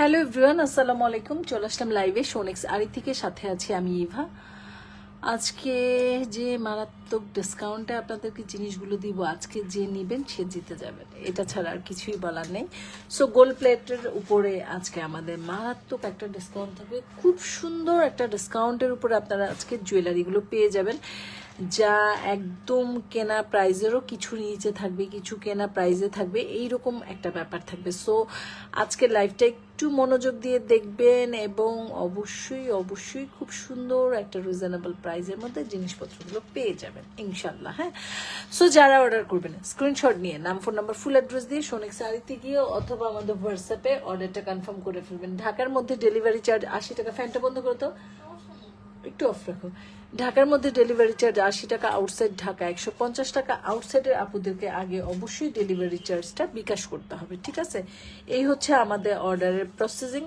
Hello everyone, আসসালামু আলাইকুম। চলে আসলাম লাইভে শোনেক্স আরি থেকে, সাথে আছি আমি ইভা। আজকে যে মারাত্মক ডিসকাউন্টে আপনাদেরকে জিনিসগুলো দিব, আজকে যে নেবেন সে জিতে যাবেন, এটা ছাড়া আর কিছুই বলার নেই। সো গোল্ড প্লেটের উপরে আজকে আমাদের মারাত্মক একটা ডিসকাউন্ট থাকবে, খুব সুন্দর একটা ডিসকাউন্টের উপরে আপনারা আজকে জুয়েলারিগুলো পেয়ে যাবেন, যা একদম কেনা প্রাইজেরও কিছু নিচে থাকবে, কিছু কেনা প্রাইজে থাকবে, এইরকম একটা ব্যাপার থাকবে। সো আজকের লাইভটা একটু মনোযোগ দিয়ে দেখবেন এবং অবশ্যই অবশ্যই খুব সুন্দর একটা রিজনেবল প্রাইজের মধ্যে জিনিসপত্রগুলো পেয়ে যাবেন ইনশাল্লাহ। হ্যাঁ, সো যারা অর্ডার করবেন স্ক্রিনশট নিয়ে নাম, ফোন নাম্বার, ফুল অ্যাড্রেস দিয়ে শোনেক্স আরিতে গিয়ে অথবা আমাদের হোয়াটসঅ্যাপে অর্ডারটা কনফার্ম করে ফেলবেন। ঢাকার মধ্যে ডেলিভারি চার্জ 80 টাকা। ফ্যানটা বন্ধ করো তো, একটু অফ রাখো। ঢাকার মধ্যে ডেলিভারি চার্জ 80 টাকা, আউটসাইড ঢাকা 150 টাকা। আউটসাইডের আপুদেরকে আগে অবশ্যই ডেলিভারি চার্জটা বিকাশ করতে হবে, ঠিক আছে? এই হচ্ছে আমাদের অর্ডারের প্রসেসিং,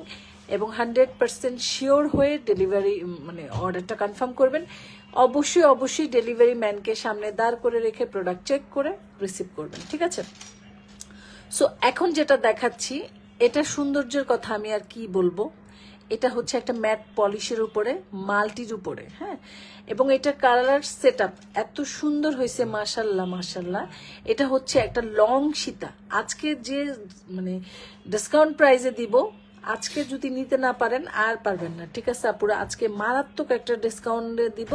এবং 100% শিওর হয়ে ডেলিভারি মানে অর্ডারটা কনফার্ম করবেন। অবশ্যই অবশ্যই ডেলিভারি ম্যানকে সামনে দাঁড় করে রেখে প্রোডাক্ট চেক করে রিসিভ করবেন, ঠিক আছে? সো এখন যেটা দেখাচ্ছি, এটা সৌন্দর্যের কথা আমি আর কি বলবো। এটা হচ্ছে একটা ম্যাট পলিশের উপরে, মাল্টির উপরে, হ্যাঁ, এবং এটা কালার সেট আপ এত সুন্দর হয়েছে, মাশাল্লাহ মাশাল্লাহ। এটা হচ্ছে একটা লং সীতা। আজকে যে মানে ডিসকাউন্ট প্রাইসে দিব, আজকে যদি নিতে না পারেন আর পারবেন না, ঠিক আছে আপুরা? আজকে মারাত্মক একটা ডিসকাউন্টে দিব।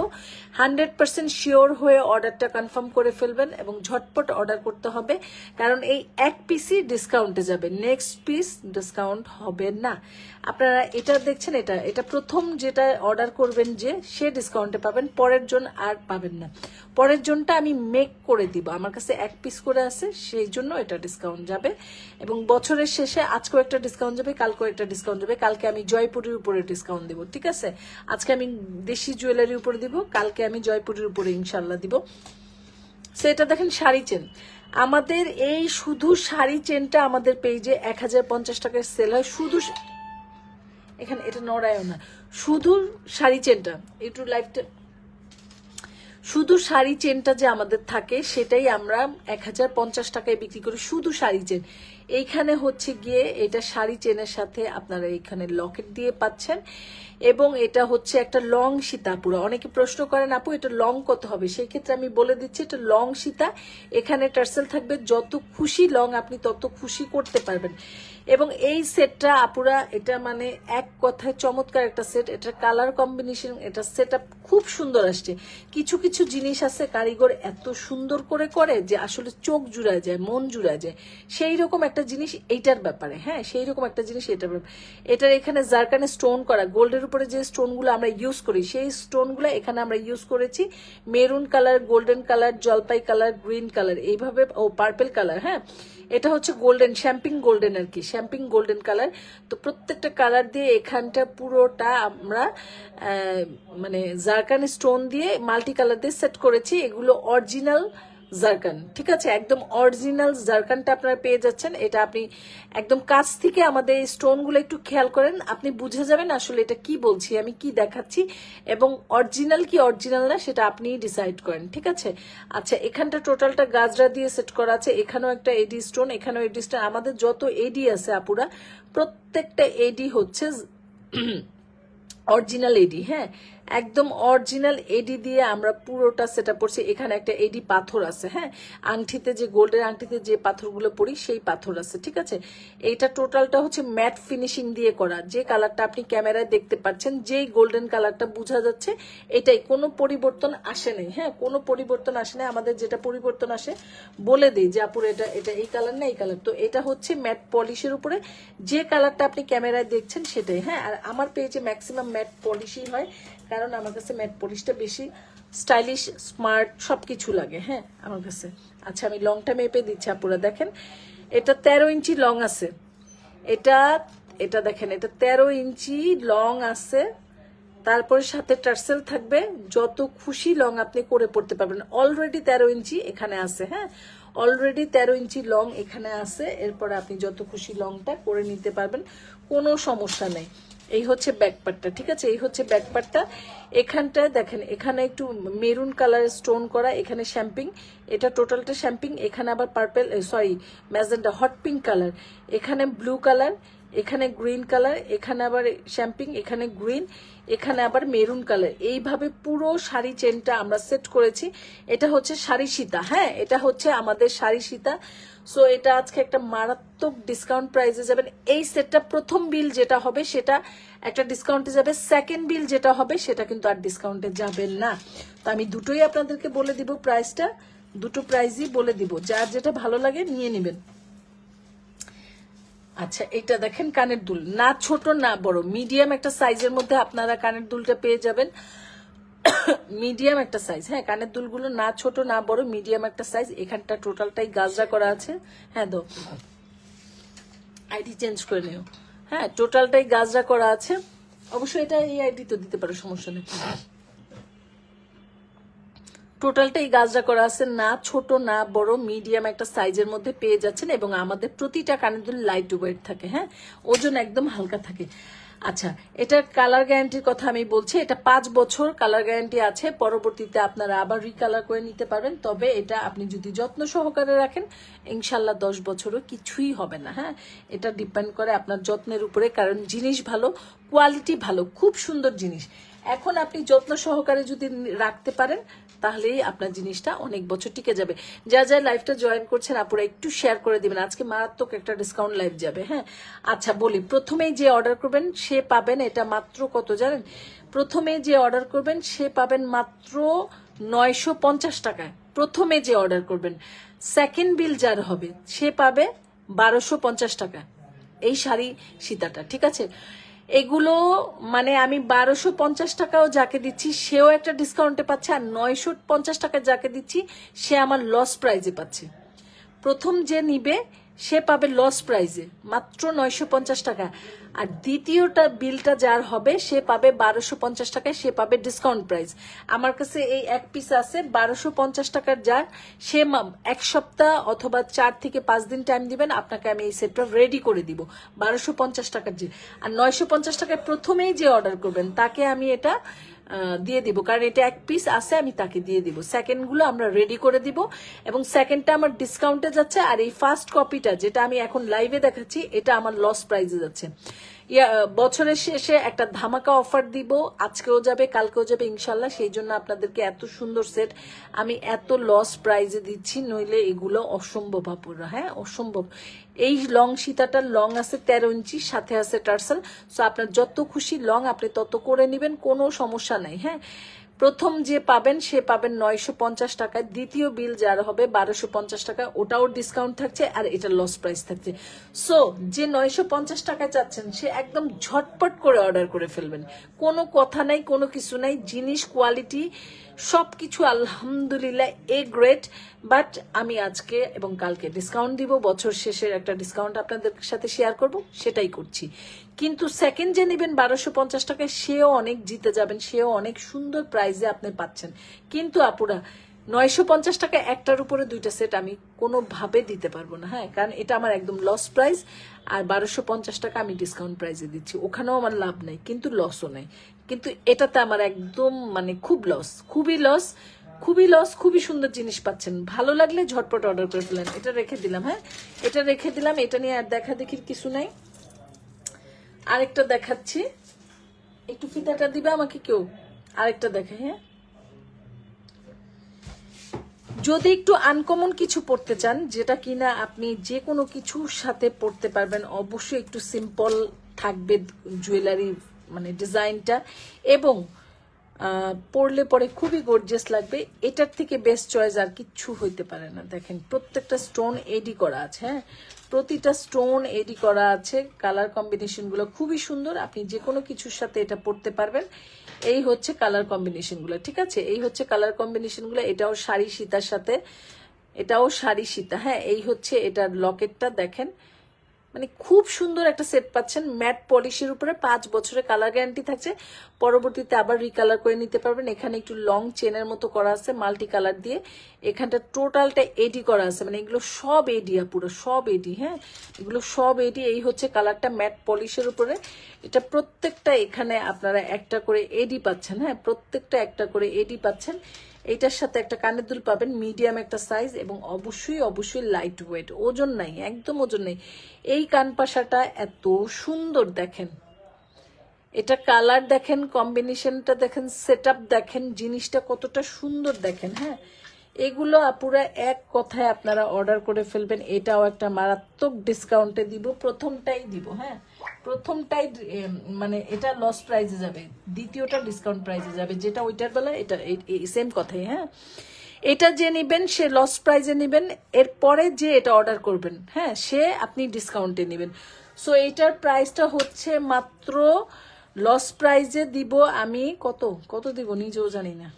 100% শিওর হয়ে অর্ডারটা কনফার্ম করে ফেলবেন এবং ঝটপট অর্ডার করতে হবে, কারণ এই এক পিসই ডিসকাউন্টে যাবে, নেক্সট পিস ডিসকাউন্ট হবে না। আপনারা এটা দেখছেন, এটা প্রথম যেটা অর্ডার করবেন যে সে ডিসকাউন্টে পাবেন, পরের জন আর পাবেন না। পরের জনটা আমি মেক করে দিব, আমার কাছে এক পিস করে আছে, সেই জন্য এটা ডিসকাউন্ট যাবে। এবং বছরের শেষে আজকেও একটা ডিসকাউন্ট যাবে, কালকেও একটা ডিসকাউন্ট যাবে। কালকে আমি জয়পুরের উপরে ডিসকাউন্ট দিব, ঠিক আছে? আজকে আমি দেশি জুয়েলারির উপরে দিব, কালকে আমি জয়পুরের উপরে ইনশাল্লাহ দিব। সেটা দেখেন শাড়ি চেন, আমাদের এই শুধু শাড়ি চেনটা আমাদের পেজে 1050 টাকায় সেল হয়। শুধু এখানে এটা নড়ায়ও না, শুধু শাড়ি চেনটা, একটু লাইভটা, শুধু শাড়ি চেনটা যে আমাদের থাকে সেটাই আমরা 1050 টাকায় বিক্রি করি, শুধু শাড়ি চেন। এইখানে হচ্ছে গিয়ে এটা শাড়ি চেনের সাথে আপনারা এখানে লকেট দিয়ে পাচ্ছেন, এবং এটা হচ্ছে একটা লং সীতা। পুরো অনেকে প্রশ্ন করেন আপু এটা লং কত হবে, সেই ক্ষেত্রে আমি বলে দিচ্ছি এটা লং সীতা। এখানে টার্সেল থাকবে, যত খুশি লং আপনি তত খুশি করতে পারবেন। এবং এই সেটটা আপুরা, এটা মানে এক কথায় চমৎকার একটা সেট। এটা কালার কম্বিনেশন, এটা সেট আপ খুব সুন্দর আসছে। কিছু কিছু জিনিস আছে কারিগর এত সুন্দর করে করে যে আসলে চোখ জুড়ায় যায়, মন জুড়ায় যায়, সেই রকম একটা জিনিস এইটার ব্যাপারে। হ্যাঁ, সেই রকম একটা জিনিস এটার ব্যাপারে। এটার এখানে জারকানে স্টোন করা, গোল্ডের উপরে যে স্টোনগুলো আমরা ইউজ করি সেই স্টোনগুলো এখানে আমরা ইউজ করেছি। মেরুন কালার, গোল্ডেন কালার, জলপাই কালার, গ্রিন কালার, এইভাবে, ও পার্পল কালার। হ্যাঁ, এটা হচ্ছে গোল্ডেন, শ্যাম্পিং গোল্ডেন আর কি, শ্যাম্পিং গোল্ডেন কালার। তো প্রত্যেকটা কালার দিয়ে এখানটা পুরোটা আমরা মানে জারকান স্টোন দিয়ে মাল্টি কালার দিয়ে সেট করেছি। এগুলো অরিজিনাল জারকান, ঠিক আছে? একদম অরিজিনাল জারকানটা আপনারা পেয়ে যাচ্ছেন। এটা আপনি একদম কাছ থেকে আমাদের এই স্টোনগুলো একটু খেয়াল করেন, আপনি বুঝে যাবেন আসলে এটা কি বলছি, আমি কি দেখাচ্ছি, এবং অরিজিনাল কি অরিজিনাল না সেটা আপনি ডিসাইড করেন, ঠিক আছে? আচ্ছা, এখানটা টোটালটা গাজরা দিয়ে সেট করা আছে। এখানেও একটা এডি স্টোন, এখানেও এডি স্টোন। আমাদের যত এডি আছে আপুরা, প্রত্যেকটা এডি হচ্ছে অরিজিনাল এডি। হ্যাঁ, একদম অরিজিনাল এডি দিয়ে আমরা পুরোটা সেট আপ করছি। এখানে একটা এডি পাথর আছে, হ্যাঁ, আংটিতে যে গোল্ডের আংটিতে যে পাথরগুলো পরি সেই পাথর আছে, ঠিক আছে? এইটা টোটালটা হচ্ছে ম্যাট ফিনিশিং দিয়ে করা। যে কালারটা আপনি ক্যামেরায় দেখতে পাচ্ছেন, যেই গোল্ডেন কালারটা বোঝা যাচ্ছে, এটাই, কোনো পরিবর্তন আসে নাই। হ্যাঁ, কোনো পরিবর্তন আসে নাই। আমাদের যেটা পরিবর্তন আসে বলে দিই যে আপুর এটা এটা এই কালার না এই কালার। তো এটা হচ্ছে ম্যাট পলিশের উপরে যে কালারটা আপনি ক্যামেরায় দেখছেন সেটাই। হ্যাঁ, আর আমার পেজে ম্যাক্সিমাম ম্যাট পলিশই হয়, কারণ আমার কাছে ম্যাট পলিশটা বেশি স্টাইলিশ, স্মার্ট সবকিছু লাগে। হ্যাঁ, আমার কাছে। আচ্ছা, আমি লংটা মেপে দিচ্ছি আপুরা, দেখেন এটা 13 ইঞ্চি লং আছে। এটা এটা দেখেন, এটা 13 ইঞ্চি লং আছে। তারপরে সাথে টার্সেল থাকবে, যত খুশি লং আপনি করে পড়তে পারবেন। অলরেডি 13 ইঞ্চি এখানে আছে। হ্যাঁ, অলরেডি 13 ইঞ্চি লং এখানে আছে। এরপরে আপনি যত খুশি লংটা করে নিতে পারবেন, কোনো সমস্যা নেই। এই হচ্ছে ব্যাকপার্টটা, ঠিক আছে? এই হচ্ছে ব্যাকপার্টটা। এখানটায় দেখেন, এখানে একটু মেরুন কালার স্টোন করা, এখানে শ্যাম্পিং, এটা টোটালটা শ্যাম্পিং। এখানে আবার purple, sorry magenta, hot pink colour, এখানে ব্লু কালার, এখানে গ্রিন কালার, এখানে আবার শ্যাম্পিং, এখানে গ্রিন, এখানে আবার মেরুন কালার। এইভাবে পুরো শাড়ি চেনটা আমরা সেট করেছি। এটা হচ্ছে শাড়ি সীতা, হ্যাঁ এটা হচ্ছে আমাদের শাড়ি সীতা। সো এটা আজকে একটা মারাত্মক ডিসকাউন্ট প্রাইসে যাবেন। এই সেটটা প্রথম বিল যেটা হবে সেটা একটা ডিসকাউন্টে যাবে, সেকেন্ড বিল যেটা হবে সেটা কিন্তু আর ডিসকাউন্টে যাবে না। তো আমি দুটোই আপনাদেরকে বলে দিব প্রাইসটা, দুটো প্রাইসই বলে দিব, যার যেটা ভালো লাগে নিয়ে নেবেন। আচ্ছা এটা দেখেন কানের দুল, না ছোট না বড়, মিডিয়াম একটা সাইজের মধ্যে আপনারা কানের দুলটা পেয়ে যাবেন। মিডিয়াম একটা সাইজ, হ্যাঁ কানের দুলগুলো না ছোট না বড়, মিডিয়াম একটা সাইজ। এখানটা টোটালটাই গাজরা করা আছে, হ্যাঁ দো আইডি চেঞ্জ করে নিও, হ্যাঁ টোটালটাই গাজরা করা আছে। অবশ্যই এটা এই আইডি তো দিতে পারো, সমস্যা নেই। টোটালটাই গাজরা করা আছে, না ছোট না বড়, মিডিয়াম একটা সাইজের মধ্যে পেয়ে যাচ্ছেন। এবং আমাদের প্রতিটা কানের দুল লাইট ওয়েট থাকে, হ্যাঁ ওজন একদম হালকা থাকে। আচ্ছা এটার কালার গ্যারান্টির কথা আমি বলছি, এটা 5 বছর কালার গ্যারান্টি আছে। পরবর্তীতে আপনারা আবার রিকালার করে নিতে পারবেন, তবে এটা আপনি যদি যত্ন সহকারে রাখেন ইনশাল্লাহ 10 বছরও কিছুই হবে না। হ্যাঁ এটা ডিপেন্ড করে আপনার যত্নের উপরে, কারণ জিনিস ভালো, কোয়ালিটি ভালো, খুব সুন্দর জিনিস। এখন আপনি যত্ন সহকারে যদি রাখতে পারেন তাহলেই আপনার জিনিসটা অনেক বছর টিকে যাবে। যা যা লাইভটা জয়েন করছেন আপুরা একটু শেয়ার করে দিবেন, আজকে মারাত্মক একটা ডিসকাউন্ট লাইভ যাবে। হ্যাঁ আচ্ছা বলি, প্রথমেই যে অর্ডার করবেন সে পাবেন এটা মাত্র কত জানেন? প্রথমে যে অর্ডার করবেন সে পাবেন মাত্র 950 টাকায়। প্রথমে যে অর্ডার করবেন, সেকেন্ড বিল যার হবে সে পাবে 1250 টাকা এই শাড়ি সীতাটা, ঠিক আছে? এগুলো মানে আমি 1250 টাকাও যাকে দিচ্ছি সেও একটা ডিসকাউন্টে পাচ্ছে, আর 950 টাকা যাকে দিচ্ছি সে আমার লস প্রাইজে পাচ্ছে। প্রথম যে নিবে সে পাবে লস প্রাইজে মাত্র 950 টাকা, আর দ্বিতীয়টা বিলটা যার হবে সে পাবে 1250 টাকায়, সে পাবে ডিসকাউন্ট প্রাইস। আমার কাছে এই এক পিস আছে 1250 টাকার, যার সে 1 সপ্তাহ অথবা 4 থেকে 5 দিন টাইম দিবেন, আপনাকে আমি এই সেটটা রেডি করে দিব 1250 টাকার। যে আর 950 টাকায় প্রথমেই যে অর্ডার করবেন তাকে আমি এটা দিয়ে দিব, কারণ এটা এক পিস আছে, আমি তাকে দিয়ে দিব। সেকেন্ড গুলো আমরা রেডি করে দিব, এবং সেকেন্ডটা আমার ডিসকাউন্টে যাচ্ছে, আর এই ফার্স্ট কপিটা যেটা আমি এখন লাইভে দেখাচ্ছি এটা আমার লস প্রাইজে যাচ্ছে। বছরের শেষে একটা ধামাকা অফার দিব, আজকেও যাবে কালকেও যাবে ইনশাল্লাহ। সেই জন্য আপনাদেরকে এত সুন্দর সেট আমি এত লস প্রাইজে দিচ্ছি, নইলে এগুলো অসম্ভব আপুরা, হ্যাঁ অসম্ভব। এই লং সীতাটার লং আছে 13 ইঞ্চি, সাথে আছে টার্সেল। সো আপনার যত খুশি লং আপনি তত করে নেবেন, কোনো সমস্যা নাই। হ্যাঁ প্রথম যে পাবেন সে পাবেন 950 টাকায়, দ্বিতীয় বিল যার হবে 1250 টাকা, ওটাও ডিসকাউন্ট থাকছে, আর এটা লস প্রাইস থাকছে। সো যে 950 টাকায় চাচ্ছেন সে একদম ঝটপট করে অর্ডার করে ফেলবেন, কোনো কথা নাই, কোনো কিছু নাই। জিনিস কোয়ালিটি সবকিছু আলহামদুলিল্লাহ এ গ্রেট। বাট আমি আজকে এবং কালকে ডিসকাউন্ট দিব, বছর শেষের একটা ডিসকাউন্ট আপনাদের সাথে শেয়ার করব, সেটাই করছি। কিন্তু সেকেন্ড যে নেবেন 1250 টাকায় সেও অনেক জিতে যাবেন, সেও অনেক সুন্দর প্রাইজে আপনি পাচ্ছেন। কিন্তু আপুরা 950 টাকা একটার উপরে দুইটা সেট আমি কোনোভাবে দিতে পারবো না, হ্যাঁ কারণ এটা আমার একদম লস প্রাইস। আর 1250 টাকা আমি ডিসকাউন্ট প্রাইসে দিচ্ছি, ওখানেও আমার লাভ নেই কিন্তু লসও নেই। কিন্তু এটাতে আমার একদম মানে খুব লস, খুবই লস, খুবই লস। খুবই সুন্দর জিনিস পাচ্ছেন, ভালো লাগলে ঝটপট অর্ডার করে ফেলেন। এটা রেখে দিলাম, হ্যাঁ এটা রেখে দিলাম, এটা নিয়ে আর দেখা দেখির কিছু নাই। আরেকটা দেখাচ্ছি, একটু ফিতাটা দিবে আমাকে কেউ, আরেকটা দেখে। হ্যাঁ যদি একটু আনকমন কিছু পড়তে চান, যেটা কিনা আপনি যে কোনো কিছুর সাথে পড়তে পারবেন, অবশ্যই একটু সিম্পল থাকবে জুয়েলারি মানে ডিজাইনটা, এবং পরলে পরে খুবই গর্জিয়াস লাগবে। এটার থেকে বেস্ট চয়েস আর কিচ্ছু হইতে পারে না। দেখেন প্রত্যেকটা স্টোন এডি করা আছে, হ্যাঁ প্রতিটা স্টোন এডি করা আছে। কালার কম্বিনেশনগুলো খুবই সুন্দর, আপনি যে কোনো কিছুর সাথে এটা পরতে পারবেন। এই হচ্ছে কালার কম্বিনেশনগুলো, ঠিক আছে এই হচ্ছে কালার কম্বিনেশনগুলো। এটাও শাড়ি সীতার সাথে, এটাও শাড়ি সীতা। হ্যাঁ এই হচ্ছে এটার লকেটটা, দেখেন মানে খুব সুন্দর একটা সেট পাচ্ছেন ম্যাট পলিশের উপরে। 5 বছরের কালার গ্যারান্টি থাকছে, পরবর্তীতে আবার রিকালার করে নিতে পারবেন। এখানে একটু লং চেনের মতো করা আছে মাল্টি কালার দিয়ে, এখানটা টোটালটা এডি করা আছে, মানে এগুলো সব এডি, পুরো সব এডি। হ্যাঁ এগুলো সব এডি। এই হচ্ছে কালারটা ম্যাট পলিশের উপরে। এটা প্রত্যেকটা এখানে আপনারা একটা করে এডি পাচ্ছেন, হ্যাঁ প্রত্যেকটা একটা করে এডি পাচ্ছেন। এইটার সাথে একটা কানের দুল পাবেন, মিডিয়াম একটা সাইজ, এবং অবশ্যই অবশ্যই লাইট ওয়েট, ওজন নাই, একদম ওজন নেই। এই কানপাশাটা এত সুন্দর দেখেন, এটা কালার দেখেন, কম্বিনেশনটা দেখেন, সেটআপ দেখেন, জিনিসটা কতটা সুন্দর দেখেন। হ্যাঁ, এগুলো আপুরা এক কথায় আপনারা অর্ডার করে ফেলবেন। এটাও একটা মারাত্মক ডিসকাউন্টে দিব, প্রথমটাই দিব। হ্যাঁ, প্রথমটাই মানে এটা লস প্রাইজে যাবে, দ্বিতীয়টা ডিসকাউন্ট প্রাইজে যাবে, যেটা ওইটার বেলা এটা সেম কথাই। হ্যাঁ, এটা যে নেবেন সে লস প্রাইজে নেবেন, এরপরে যে এটা অর্ডার করবেন হ্যাঁ সে আপনি ডিসকাউন্টে নেবেন। সো এইটার প্রাইসটা হচ্ছে মাত্র লস প্রাইজে দিব আমি, কত দিব নিজেও জানি না,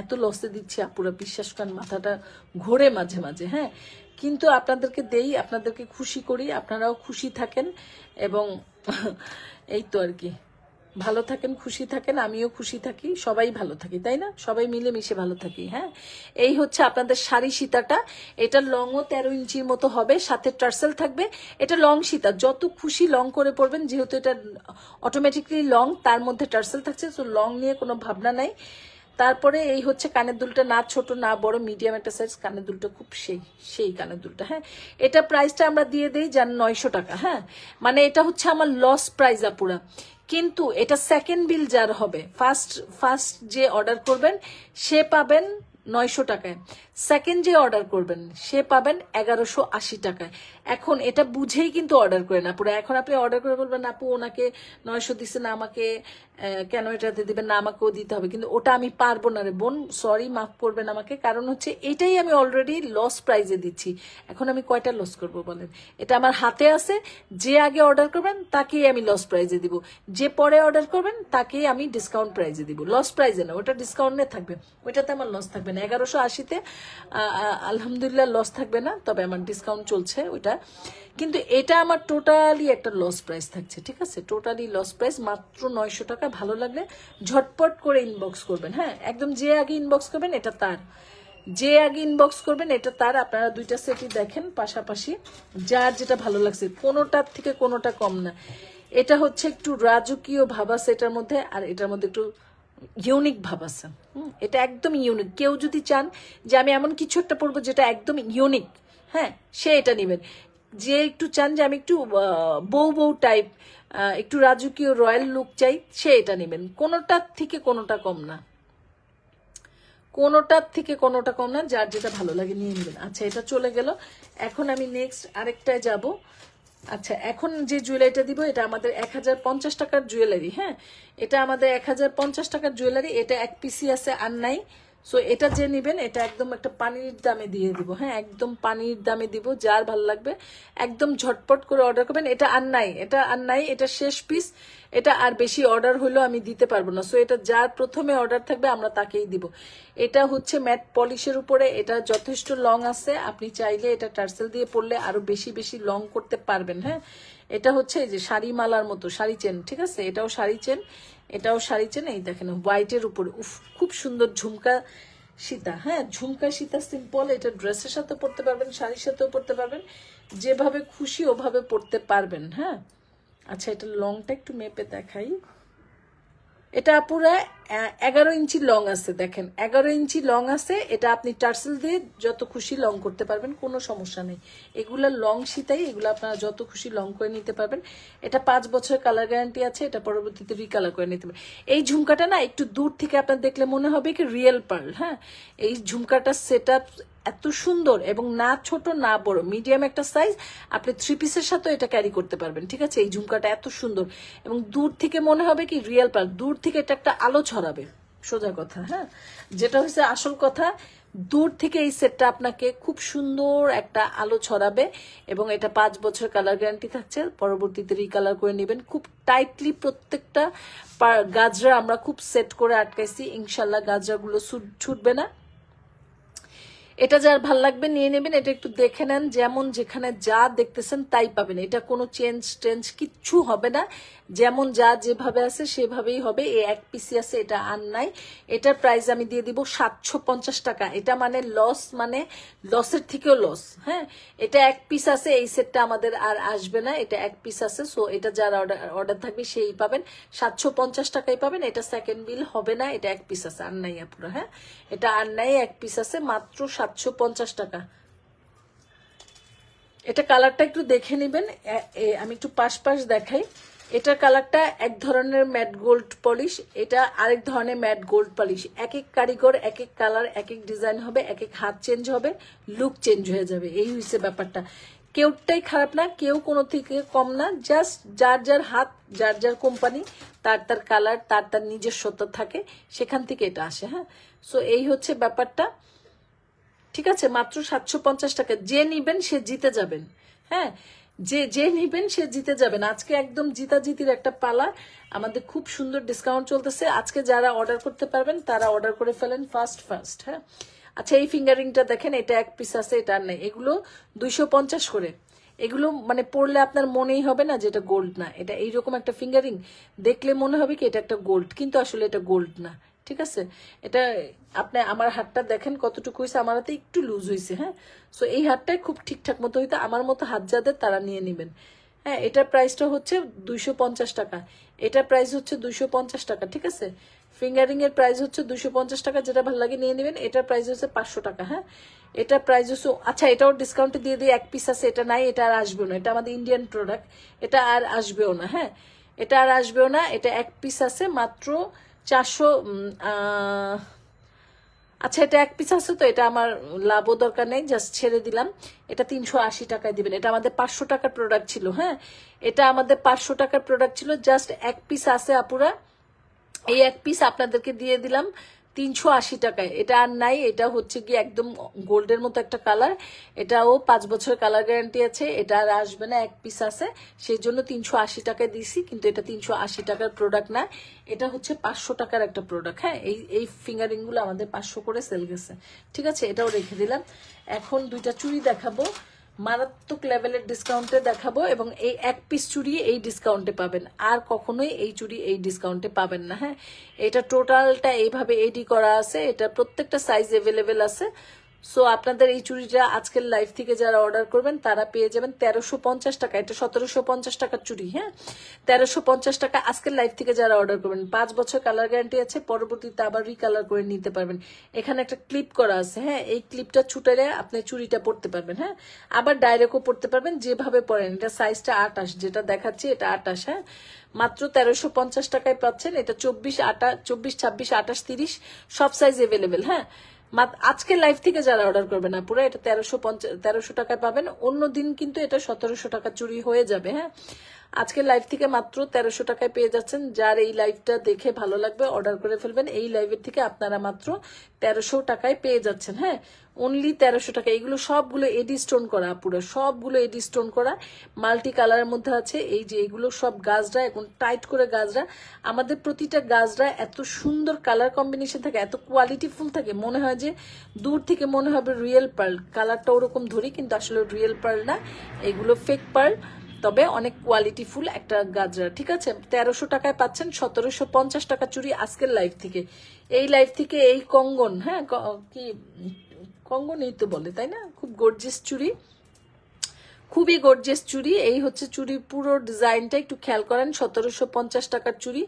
এত লসে দিচ্ছি আপুরা, বিশ্বাস করেন মাথাটা ঘোরে মাঝে মাঝে। হ্যাঁ, কিন্তু আপনাদেরকে দেই, আপনাদেরকে খুশি করি, আপনারাও খুশি থাকেন, এবং এই তো আর কি, ভালো থাকেন, খুশি থাকেন, আমিও খুশি থাকি, সবাই ভালো থাকি, তাই না? সবাই মিলে মিশে ভালো থাকি। হ্যাঁ, এই হচ্ছে আপনাদের শাড়ি সীতাটা। এটা লংও 13 ইঞ্চির মতো হবে, সাথে টার্সেল থাকবে। এটা লং সীতা, যত খুশি লং করে পরবেন, যেহেতু এটা অটোমেটিকলি লং, তার মধ্যে টার্সেল থাকছে, তো লং নিয়ে কোনো ভাবনা নাই। তারপরে এই হচ্ছে কানের দুলটা, না ছোট না বড়, মিডিয়াম একটা সাইজ, কানের দুলটা খুব সেই কানের দুলটা। হ্যাঁ, এটা প্রাইসটা আমরা দিয়ে দেই জান 900 টাকা। হ্যাঁ, মানে এটা হচ্ছে আমার লস প্রাইস আপুরা, কিন্তু এটা সেকেন্ড বিল যার হবে, ফার্স্ট যে অর্ডার করবেন সে পাবেন 900 টাকায়, সেকেন্ড যে অর্ডার করবেন সে পাবেন 1180 টাকায়। এখন এটা বুঝেই কিন্তু অর্ডার করেন না পুরো। এখন আপনি অর্ডার করে বলবেন আপু ওনাকে 900 দিচ্ছে না, আমাকে কেন এটাতে দিবেন না, আমাকেও দিতে হবে, কিন্তু ওটা আমি পারবো না রে বোন, সরি মাফ করবেন আমাকে, কারণ হচ্ছে এটাই আমি অলরেডি লস প্রাইজে দিচ্ছি। এখন আমি কয়টা লস করব বলেন? এটা আমার হাতে আছে, যে আগে অর্ডার করবেন তাকেই আমি লস প্রাইজে দিব, যে পরে অর্ডার করবেন তাকেই আমি ডিসকাউন্ট প্রাইজে দিব। লস প্রাইজে না, ওটা ডিসকাউন্টে থাকবে, ওইটাতে আমার লস থাকবে না। 1180-তে আলহামদুলিল্লাহ লস থাকবে না, তবে আমার ডিসকাউন্ট চলছে ওইটা, কিন্তু এটা আমার টোটালি একটা লস প্রাইস থাকছে। ঠিক আছে, টোটালি লস প্রাইস, মাত্র 900 টাকা। ভালো লাগলে ঝটপট করে ইনবক্স করবেন। হ্যাঁ, একদম যে আগে ইনবক্স করবেন এটা তার, যে আগে ইনবক্স করবেন এটা তার। আপনারা দুইটা সেটই দেখেন পাশাপাশি, যার যেটা ভালো লাগছে, কোনোটার থেকে কোনোটা কম না। এটা হচ্ছে একটু রাজকীয় ভাব আছে এটার মধ্যে, আর এটার মধ্যে একটু ইউনিক ভাব আছে। এটা একদম ইউনিক। কেউ যদি চান যে আমি এমন কিছু একটা পরবো যেটা একদম ইউনিক, হ্যাঁ সে এটা নেবেন। যে একটু চান যে আমি একটু বউ টাইপ, একটু রাজকীয় রয়্যাল লুক চাই, সে এটা নেবেন। কোনোটার থেকে কোনোটা কম না, কোনোটার থেকে কোনোটা কম না, যার যেটা ভালো লাগে নিয়ে নেবেন। আচ্ছা, এটা চলে গেল। এখন আমি নেক্সট আরেকটায় যাব। আচ্ছা, এখন যে জুয়েলারিটা দিব এটা আমাদের 1050 টাকার জুয়েলারি। হ্যাঁ, এটা আমাদের 1050 টাকার জুয়েলারি, এটা এক পিসি আছে আর নাই। সো এটা যে নেবেন এটা একদম একটা পানির দামে দিয়ে দিব। হ্যাঁ, একদম পানির দামে দিব, যার ভালো লাগবে একদম ঝটপট করে অর্ডার করবেন। এটা আর নাই, এটা শেষ পিস, এটা আর বেশি অর্ডার হলেও আমি দিতে পারবো না। সো এটা যার প্রথমে অর্ডার থাকবে আমরা তাকেই দিব। এটা হচ্ছে ম্যাট পলিশের উপরে, এটা যথেষ্ট লং আছে, আপনি চাইলে এটা টার্সেল দিয়ে পরলে আরো বেশি বেশি লং করতে পারবেন। হ্যাঁ, এটা হচ্ছে এই যে শাড়ি মালার মতো শাড়ি চেন। ঠিক আছে, এটাও শাড়ি চেন, এটাও শাড়ি চেন। এই দেখেন হোয়াইটের উপরে, উফ খুব সুন্দর ঝুমকা সীতা। হ্যাঁ, ঝুমকা সীতা সিম্পল, এটা ড্রেসের সাথে পরতে পারবেন, শাড়ির সাথেও পরতে পারবেন, যেভাবে খুশি ওভাবে পরতে পারবেন। হ্যাঁ, আচ্ছা এটা লংটা একটু মেপে দেখাই। এটা পুরো 11 ইঞ্চি লং আছে, দেখেন 11 ইঞ্চি লং আছে। এটা আপনি টার্সেল দিয়ে যত খুশি লং করতে পারবেন, কোনো সমস্যা নেই। এগুলা লং সীতাই, এগুলো আপনারা যত খুশি লং করে নিতে পারবেন। এটা 5 বছরের কালার গ্যারান্টি আছে, এটা পরবর্তীতে রিকালার করে নিতে পারবেন। এই ঝুমকাটা না একটু দূর থেকে আপনার দেখলে মনে হবে কি রিয়েল পার্ল। হ্যাঁ, এই ঝুমকাটা সেট আপ এত সুন্দর, এবং না ছোট না বড়, মিডিয়াম একটা সাইজ, আপনি 3 পিসের সাথে এটা ক্যারি করতে পারবেন। ঠিক আছে, এই ঝুমকাটা এত সুন্দর, এবং দূর থেকে মনে হবে কি রিয়েল পার্ল, দূর থেকে এটা একটা আলো ছড়াবে, সোজা কথা। হ্যাঁ, যেটা হচ্ছে আসল কথা, দূর থেকে এই সেটটা আপনাকে খুব সুন্দর একটা আলো ছড়াবে, এবং এটা 5 বছর কালার গ্যারান্টি থাকছে, পরবর্তীতে রিকালার করে নেবেন। খুব টাইটলি প্রত্যেকটা গাজরা আমরা খুব সেট করে আটকাইছি, ইনশাল্লাহ গাজরাগুলো ছুটবে না। এটা যার ভাল লাগবে নিয়ে নেবেন। এটা একটু দেখে নেন, যেমন যেখানে যা দেখতেছেন তাই পাবেন। এটা কোনো চেঞ্জ কিচ্ছু হবে না, যেমন যা যেভাবে আছে সেভাবেই হবে। এই এক পিসি আছে, এটা আর নাই। এটার প্রাইস আমি দিয়ে দিব 750 টাকা। এটা মানে লস, মানে লসের থেকেও লস। হ্যাঁ, এটা এক পিস আছে, এই সেটটা আমাদের আর আসবে না, এটা এক পিস আছে। সো এটা যার অর্ডার থাকবে সেই পাবেন, 750 টাকায় পাবেন। এটা সেকেন্ড বিল হবে না, এটা এক পিস আছে, আর নাই আপুরা। হ্যাঁ, এটা আর নাই, এক পিস আছে, মাত্র 750 টাকা। এটা কালারটা একটু দেখে নেবেন, আমি একটু পাশ দেখাই। এটার কালারটা এক ধরনের ম্যাট গোল্ড পলিশ, এটা আরেক ধরনের ম্যাট গোল্ড পলিশ। এক এক কারিগর এক এক কালার, এক এক ডিজাইন হবে, এক এক হাত চেঞ্জ হবে, লুক চেঞ্জ হয়ে যাবে। এই হচ্ছে ব্যাপারটা। কেউটাই খারাপ না, কেউ কোনো থেকে কম না, জাস্ট যার যার হাত, যার যার কোম্পানি, তার তার কালার, তার তার নিজস্বতা থাকে, সেখান থেকে এটা আসে। হ্যাঁ, সো এই হচ্ছে ব্যাপারটা। ঠিক আছে, মাত্র 750 টাকা। যে নিবেন সে জিতে যাবেন। হ্যাঁ, যে নিবেন সে জিতে যাবেন। আজকে একদম জিতাজিতির একটা পালা। আমাদের খুব সুন্দর ডিসকাউন্ট চলতেছে। আজকে যারা অর্ডার করতে পারবেন তারা অর্ডার করে ফেলেন ফার্স্ট। হ্যাঁ, আচ্ছা, এই ফিঙ্গারিংটা দেখেন, এটা এক পিস আছে, এটা আর নেই। এগুলো 250 করে। এগুলো মানে পরলে আপনার মনেই হবে না যে এটা গোল্ড না। এটা এইরকম একটা ফিঙ্গারিং দেখলে মনে হবে কি এটা একটা গোল্ড, কিন্তু আসলে এটা গোল্ড না। ঠিক আছে, এটা আপনি আমার হাতটা দেখেন কতটুকু হয়েছে, আমার হাতে একটু লুজ হয়েছে। হ্যাঁ, সো এই হাতটাই খুব ঠিকঠাক মতো হইতে, আমার মতো হাত যাদের তারা নিয়ে নেবেন। হ্যাঁ, এটার প্রাইসটা হচ্ছে 250 টাকা। এটার প্রাইস হচ্ছে 250 টাকা। ঠিক আছে, ফিঙ্গারিং এর প্রাইস হচ্ছে 250 টাকা। যেটা ভালো লাগে নিয়ে নেবেন। এটার প্রাইস হচ্ছে 500 টাকা। হ্যাঁ, এটার প্রাইস হচ্ছে, আচ্ছা এটাও ডিসকাউন্টে দিয়ে দিই, এক পিস আছে, এটা নাই, এটা আর আসবেও না। এটা আমাদের ইন্ডিয়ান প্রোডাক্ট, এটা আর আসবেও না। হ্যাঁ, এটা আর আসবেও না, এটা এক পিস আছে, মাত্র 400। আচ্ছা, এটা এক পিস আছে, তো এটা আমার লাভও দরকার নেই, জাস্ট ছেড়ে দিলাম। এটা 380 টাকায় দিবেন। এটা আমাদের 500 টাকার প্রোডাক্ট ছিল। হ্যাঁ, এটা আমাদের 500 টাকার প্রোডাক্ট ছিল, জাস্ট এক পিস আছে আপুরা। এই এক পিস আপনাদেরকে দিয়ে দিলাম 380 টাকায়। এটা আর নাই। এটা হচ্ছে কি একদম গোল্ডের মতো একটা কালার, এটাও 5 বছরের কালার গ্যারান্টি আছে। এটা আর আসবে না, এক পিস আছে, সেই জন্য 380 টাকায় দিছি। কিন্তু এটা 380 টাকার প্রোডাক্ট না, এটা হচ্ছে 500 টাকার একটা প্রোডাক্ট। হ্যাঁ, এই ফিঙ্গারিং গুলো আমাদের 500 করে সেল গেছে। ঠিক আছে, এটাও রেখে দিলাম। এখন দুইটা চুড়ি দেখাবো, মারাত্মক লেভেলের ডিসকাউন্টে দেখাবো, এবং এই এক পিস চুড়ি এই ডিসকাউন্টে পাবেন। আর কখনোই এই চুড়ি এই ডিসকাউন্টে পাবেন না। হ্যাঁ, এটা টোটালটা এইভাবে এডি করা আছে, এটা প্রত্যেকটা সাইজ অ্যাভেলেবেল আছে। সো আপনাদের এই চুড়িটা আজকের লাইভ থেকে যারা অর্ডার করবেন তারা পেয়ে যাবেন 1350 টাকা। এটা 1750 টাকার চুড়ি। হ্যাঁ, 1350 টাকা আজকের লাইভ থেকে যারা অর্ডার করবেন। 5 বছর কালার গ্যারান্টি আছে, পরবর্তীতে আবার রিকালার করে নিতে পারবেন। এখানে একটা ক্লিপ করা আছে। হ্যাঁ, এই ক্লিপটা ছুটালে আপনি চুড়িটা পরতে পারবেন। হ্যাঁ, আবার ডাইরেক্টও পরতে পারবেন, যেভাবে পরেন। এটা সাইজটা 28, যেটা দেখাচ্ছি এটা 28। হ্যাঁ, মাত্র 1350 টাকায় পাচ্ছেন। এটা 24, 26, 28, 30 সব সাইজ অ্যাভেলেবেল। হ্যাঁ, আজকের লাইভ থেকে যারা অর্ডার করবেন না পুরো, এটা 1300 টাকায় পাবেন। অন্য দিন কিন্তু এটা 1700 টাকা চুরি হয়ে যাবে। হ্যাঁ, আজকের লাইভ থেকে মাত্র 1300 টাকায় পেয়ে যাচ্ছেন। যার এই লাইভটা দেখে ভালো লাগবে অর্ডার করে ফেলবেন। এই লাইভের থেকে আপনারা মাত্র 1300 টাকায় পেয়ে যাচ্ছেন। হ্যাঁ, অনলি 1300 টাকা। এগুলো সবগুলো এডি স্টোন করা, পুরো সবগুলো এডি স্টোন করা, মাল্টি কালারের মধ্যে আছে। এই যে এগুলো সব গাজরা, এখন টাইট করে গাজরা। আমাদের প্রতিটা গাজরা এত সুন্দর কালার কম্বিনেশন থাকে, এত কোয়ালিটিফুল থাকে, মনে হয় যে দূর থেকে মনে হবে রিয়েল পার্ল। কালারটা ওরকম ধরি, কিন্তু আসলে রিয়েল পার্ল না, এগুলো ফেক পার্ল, তবে অনেক কোয়ালিটিফুল একটা গাজরা। ঠিক আছে, 1300 টাকায় পাচ্ছেন 1750 টাকা চুড়ি আজকের লাইভ থেকে। এই লাইভ থেকে এই কঙ্গন, হ্যাঁ কি কঙ্গনই তো বলে, তাই না? খুব গর্জিয়াস চুড়ি, খুবই গর্জিয়াস চুড়ি। এই হচ্ছে চুড়ির পুরো ডিজাইনটা, একটু খেয়াল করেন। 1750 টাকার চুড়ি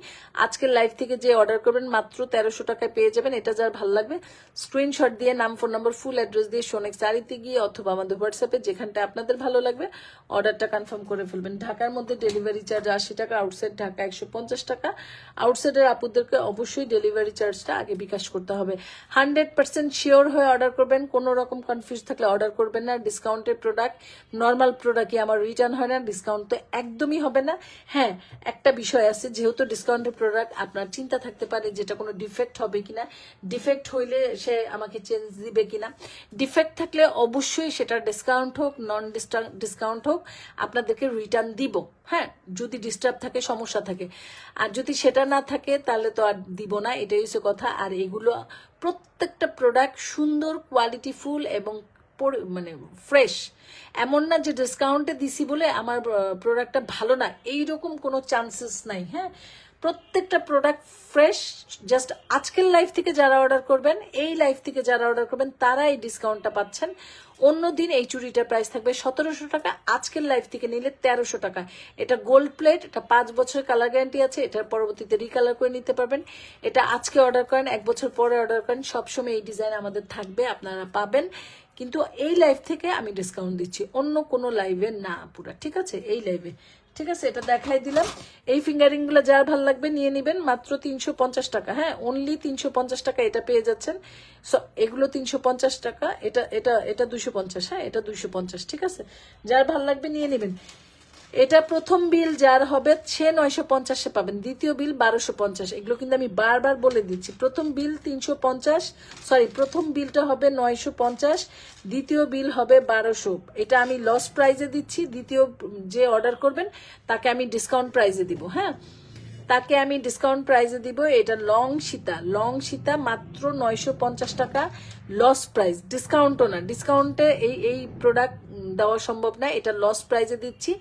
আজকের লাইভ থেকে যে অর্ডার করবেন মাত্র 1300 টাকায় পেয়ে যাবেন। এটা যার ভালো লাগবে স্ক্রিনশট দিয়ে নাম, ফোন নাম্বার, ফুল অ্যাড্রেস দিয়ে শোনেক্স আরিতে গিয়ে অথবা আমাদের হোয়াটসঅ্যাপে যেখানটা আপনাদের ভালো লাগবে অর্ডারটা কনফার্ম করে ফেলবেন। ঢাকার মধ্যে ডেলিভারি চার্জ 80 টাকা, আউটসাইড ঢাকা 150 টাকা। আউটসাইডের আপুদেরকে অবশ্যই ডেলিভারি চার্জটা আগে বিকাশ করতে হবে। 100% শিওর হয়ে অর্ডার করবেন, কোনো রকম কনফিউজ থাকলে অর্ডার করবেন না। ডিসকাউন্টের প্রোডাক্ট, নর্মাল প্রোডাক্টই আমার রিটার্ন হয় না, ডিসকাউন্ট তো একদমই হবে না। হ্যাঁ, একটা বিষয় আছে, যেহেতু ডিসকাউন্টের প্রোডাক্ট আপনার চিন্তা থাকতে পারে যেটা কোনো ডিফেক্ট হবে কিনা, ডিফেক্ট হইলে সে আমাকে চেঞ্জ দিবে কিনা। ডিফেক্ট থাকলে অবশ্যই সেটা ডিসকাউন্ট হোক নন ডিসকাউন্ট হোক আপনাদেরকে রিটার্ন দিব। হ্যাঁ, যদি ডিস্টার্ব থাকে, সমস্যা থাকে, আর যদি সেটা না থাকে তাহলে তো আর দিব না, এটাই হচ্ছে কথা। আর এগুলো প্রত্যেকটা প্রোডাক্ট সুন্দর, কোয়ালিটিফুল এবং মানে ফ্রেশ। এমন না যে ডিসকাউন্টে দিছি বলে আমার প্রোডাক্টটা ভালো না, এইরকম কোনো চান্সেস নাই। হ্যাঁ, প্রত্যেকটা প্রোডাক্ট ফ্রেশ। জাস্ট আজকের লাইভ থেকে যারা অর্ডার করবেন, এই লাইভ থেকে যারা অর্ডার করবেন তারা এই ডিসকাউন্টটা পাচ্ছেন। অন্যদিন এই চুড়িটার প্রাইস থাকবে 1700 টাকা, আজকের লাইভ থেকে নিলে 1300 টাকা। এটা গোল্ড প্লেট, এটা 5 বছরের কালার গ্যারান্টি আছে, এটার পরবর্তীতে রিকালার করে নিতে পারবেন। এটা আজকে অর্ডার করেন, 1 বছর পরে অর্ডার করেন, সবসময় এই ডিজাইন আমাদের থাকবে, আপনারা পাবেন। কিন্তু এই লাইভ থেকে আমি ডিসকাউন্ট দিচ্ছি, অন্য কোনো লাইভে না পুরা, ঠিক আছে? এই লাইভে, ঠিক আছে? এটা দেখাই দিলাম। এই ফিঙ্গারিং গুলো যার ভালো লাগবে নিয়ে নিবেন, মাত্র 350 টাকা। হ্যাঁ, অনলি 350 টাকা এটা পেয়ে যাচ্ছেন। এগুলো 350 টাকা, এটা এটা এটা 250। হ্যাঁ, এটা 250, ঠিক আছে? যার ভালো লাগবে নিয়ে নিবেন। এটা প্রথম বিল যার হবে সে 950 পাবেন, দ্বিতীয় বিল 1250। এগুলো কিন্তু আমি বারবার বলে দিচ্ছি। প্রথম বিল 350, সরি, প্রথম বিলটা হবে 950, দ্বিতীয় বিল হবে 1200। এটা আমি লস প্রাইজে দিচ্ছি। দ্বিতীয় যে অর্ডার করবেন তাকে আমি ডিসকাউন্ট প্রাইজে দিব। হ্যাঁ, তাকে আমি ডিসকাউন্ট প্রাইজে দিব। এটা লং সীতা মাত্র 950 টাকা, লস প্রাইস, ডিসকাউন্টও না। ডিসকাউন্টে এই প্রোডাক্ট দেওয়া সম্ভব না, এটা লস প্রাইজে দিচ্ছি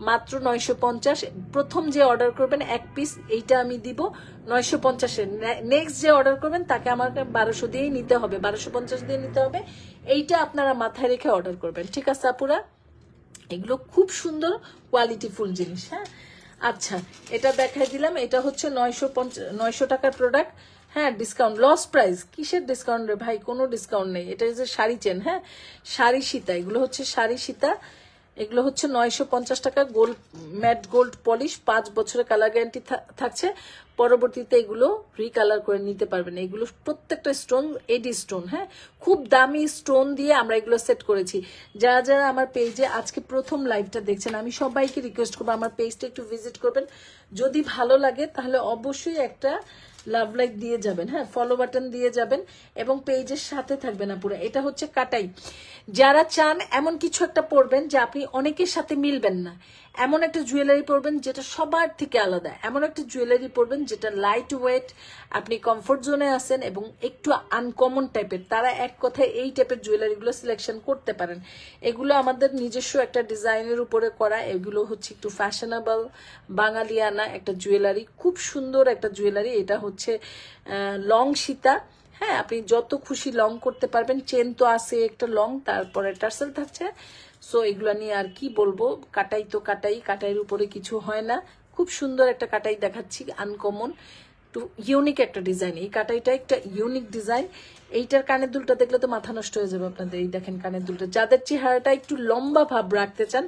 মাত্র 950। প্রথম যে অর্ডার করবেন এক পিস, এইটা আমি দিব 950-এ। নেক্সট যে অর্ডার করবেন তাকে আমাকে 1200 দিয়েই নিতে হবে, 1250 দিয়ে নিতে হবে। এইটা আপনারা মাথায় রেখে অর্ডার করবেন, ঠিক আছে আপুরা? এগুলো খুব সুন্দর কোয়ালিটিফুল জিনিস। হ্যাঁ, আচ্ছা, এটা দেখাই দিলাম। এটা হচ্ছে 900 টাকার প্রোডাক্ট। হ্যাঁ, ডিসকাউন্ট, লস প্রাইস। কিসের ডিসকাউন্ট রে ভাই? কোনো ডিসকাউন্ট নেই। এটা হচ্ছে শাড়ি চেন। হ্যাঁ, শাড়ি সীতা, এগুলো হচ্ছে শাড়ি সীতা। এগুলো হচ্ছে 950 টাকা, গোল্ড, ম্যাট গোল্ড পলিশ, 5 বছরের কালার গ্যারান্টি থাকছে। পরবর্তীতে এগুলো রিকালার করে নিতে পারবেন। এগুলো প্রত্যেকটা স্টোন এডি স্টোন। হ্যাঁ, খুব দামি স্টোন দিয়ে আমরা এগুলো সেট করেছি। যারা যারা আমার পেজে আজকে প্রথম লাইভটা দেখছেন, আমি সবাইকে রিকোয়েস্ট করবো আমার পেজটা একটু ভিজিট করবেন। যদি ভালো লাগে তাহলে অবশ্যই একটা লাভ লাইক দিয়ে যাবেন। হ্যাঁ, ফলো বাটন দিয়ে যাবেন এবং পেজের সাথে থাকবেন না পুরো। এটা হচ্ছে কাটাই। যারা চান এমন কিছু একটা পরবেন যে আপনি অনেকের সাথে মিলবেন না, এমন একটা জুয়েলারি পরবেন যেটা সবার থেকে আলাদা, এমন একটা জুয়েলারি পরবেন যেটা লাইট ওয়েট, আপনি কমফোর্ট জোনে আছেন এবং একটু আনকমন টাইপের, তারা এক কথায় এই টাইপের জুয়েলারিগুলো সিলেকশন করতে পারেন। এগুলো আমাদের নিজস্ব একটা ডিজাইনের উপরে করা। এগুলো হচ্ছে একটু ফ্যাশনেবল বাঙালিয়ানা একটা জুয়েলারি, খুব সুন্দর একটা জুয়েলারি। এটা হচ্ছে লং সীতা। হ্যাঁ, আপনি যত খুশি লং করতে পারবেন। চেন তো আছে একটা লং, তারপরে টার্সেল থাকছে। সো এগুলো নিয়ে আর কি বলবো, কাটাই তো কাটাই, কাটাইয়ের উপরে কিছু হয় না। খুব সুন্দর একটা কাটাই দেখাচ্ছি, আনকমন, একটু ইউনিক একটা ডিজাইন। এই কাটাইটা একটা ইউনিক ডিজাইন। এইটার কানের দুলটা দেখলে তো মাথা নষ্ট হয়ে যাবে আপনাদের। এই দেখেন কানের দুলটা। যাদের চেহারাটা একটু লম্বা ভাব রাখতে চান,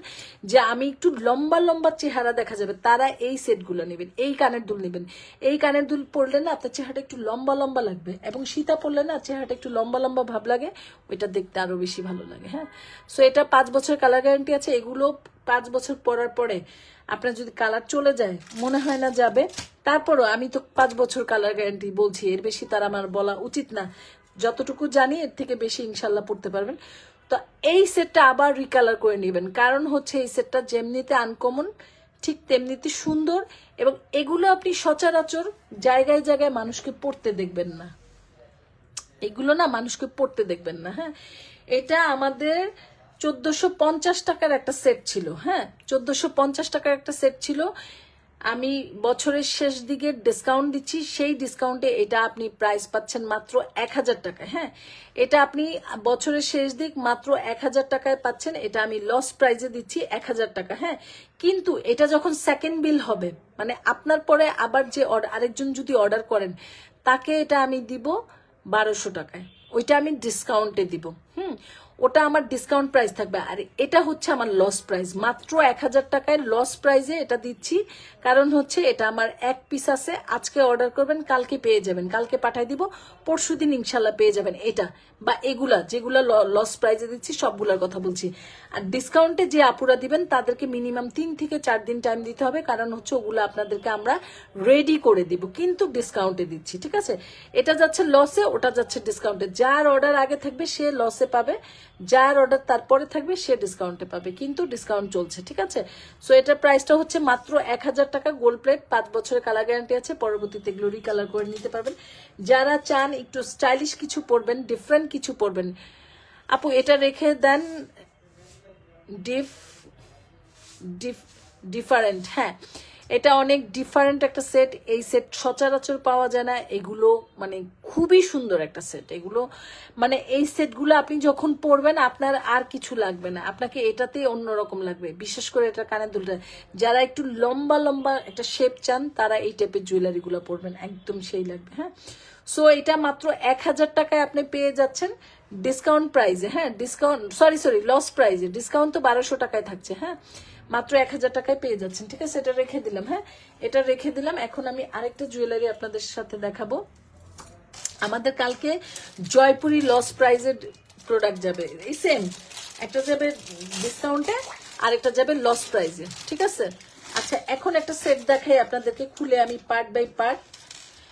যে আমি একটু লম্বা লম্বা চেহারা দেখা যাবে, তারা এই সেটগুলো নেবেন, এই কানের দুল নেবেন। এই কানের দুল পরলে না আপনার চেহারাটা একটু লম্বা লম্বা লাগবে, এবং সীতা পরলে না চেহারাটা একটু লম্বা লম্বা ভাব লাগে, ওইটা দেখতে আরো বেশি ভালো লাগে। হ্যাঁ, সো এটা 5 বছরের কালার গ্যারান্টি আছে। এগুলো 5 বছর পরার পরে আপনার যদি কালার চলে যায়, মনে হয় না যাবে, তারপরও আমি তো 5 বছর কালার গ্যারান্টি বলছি, এর বেশি তার আমার বলা উচিত না। যতটুকু জানি এর থেকে বেশি ইনশাল্লাহ পড়তে পারবেন। তো এই সেটটা আবার রিকালার করে নেবেন, কারণ হচ্ছে এই সেটটা যেমনিতে আনকমন ঠিক তেমনিতে সুন্দর, এবং এগুলো আপনি সচরাচর জায়গায় জায়গায় মানুষকে পড়তে দেখবেন না। এগুলো না মানুষকে পড়তে দেখবেন না। হ্যাঁ, এটা আমাদের 1450 টাকার একটা সেট ছিল। হ্যাঁ, 1450 টাকার একটা সেট ছিল। আমি বছরের শেষ দিকে ডিসকাউন্ট দিচ্ছি, সেই ডিসকাউন্টে এটা আপনি প্রাইস পাচ্ছেন মাত্র 1000 টাকায়। হ্যাঁ, এটা আপনি বছরের শেষ দিক মাত্র 1000 টাকায় পাচ্ছেন। এটা আমি লস প্রাইজে দিচ্ছি 1000 টাকা। হ্যাঁ, কিন্তু এটা যখন সেকেন্ড বিল হবে, মানে আপনার পরে আবার যে আরেকজন যদি অর্ডার করেন, তাকে এটা আমি দিব 1200 টাকায়। ওইটা আমি ডিসকাউন্টে দিব। ওটা আমার ডিসকাউন্ট প্রাইস থাকবে, আর এটা হচ্ছে আমার লস প্রাইস। মাত্র 1000 টাকায় লস প্রাইসে এটা দিচ্ছি, কারণ হচ্ছে এটা আমার এক পিস আছে। আজকে অর্ডার করবেন, কালকে পেয়ে যাবেন, কালকে পাঠিয়ে দিব, পরশুদিন ইনশাল্লাহ পেয়ে যাবেন। এটা বা এগুলা যেগুলা লস প্রাইসে দিচ্ছি সবগুলোর কথা বলছি। আর ডিসকাউন্টে যে আপুরা দিবেন তাদেরকে মিনিমাম 3 থেকে 4 দিন টাইম দিতে হবে, কারণ হচ্ছে ওগুলো আপনাদেরকে আমরা রেডি করে দিব, কিন্তু ডিসকাউন্টে দিচ্ছি, ঠিক আছে? এটা যাচ্ছে লসে, ওটা যাচ্ছে ডিসকাউন্টে। যার অর্ডার আগে থাকবে সে লসে পাবে, যার অর্ডার তারপরে থাকবে সে ডিসকাউন্টে পাবে, কিন্তু ডিসকাউন্ট চলছে, ঠিক আছে? সো এটার প্রাইসটা হচ্ছে মাত্র 1000 টাকা। গোল্ড প্লেট, 5 বছরের কালার গ্যারান্টি আছে, পরবর্তীতে এগুলো রিকালার করে নিতে পারবেন। যারা চান একটু স্টাইলিশ কিছু পরবেন, ডিফারেন্ট কিছু পরবেন, আপু এটা রেখে দেন। ডিফারেন্ট, হ্যাঁ এটা অনেক ডিফারেন্ট একটা সেট। এই সেট সচরাচর পাওয়া যায় না, এগুলো মানে খুবই সুন্দর একটা সেট। এগুলো মানে এই সেটগুলো আপনি যখন পরবেন আপনার আর কিছু লাগবে না, আপনাকে এটাতেই অন্যরকম লাগবে। বিশেষ করে এটা কানের দুলটা, যারা একটু লম্বা লম্বা একটা শেপ চান তারা এই টাইপের জুয়েলারিগুলো পরবেন, একদম সেই লাগবে। হ্যাঁ, সো এটা মাত্র 1000 টাকায় আপনি পেয়ে যাচ্ছেন ডিসকাউন্ট প্রাইসে। হ্যাঁ, ডিসকাউন্ট সরি লস প্রাইসে, ডিসকাউন্ট তো 1200 টাকায় থাকছে। হ্যাঁ, মাত্র 1000 টাকায় পেয়ে যাচ্ছেন, ঠিক আছে? এটা রেখে দিলাম। হ্যাঁ, এটা রেখে দিলাম। এখন আমি আরেকটা জুয়েলারি আপনাদের সাথে দেখাবো। আমাদের কালকে জয়পুরি লস প্রাইজের প্রোডাক্ট যাবে, এই সেম একটা যাবে ডিসকাউন্টে আর একটা যাবে লস প্রাইজে, ঠিক আছে? আচ্ছা, এখন একটা সেট দেখাই আপনাদেরকে খুলে, আমি পার্ট বাই পার্ট।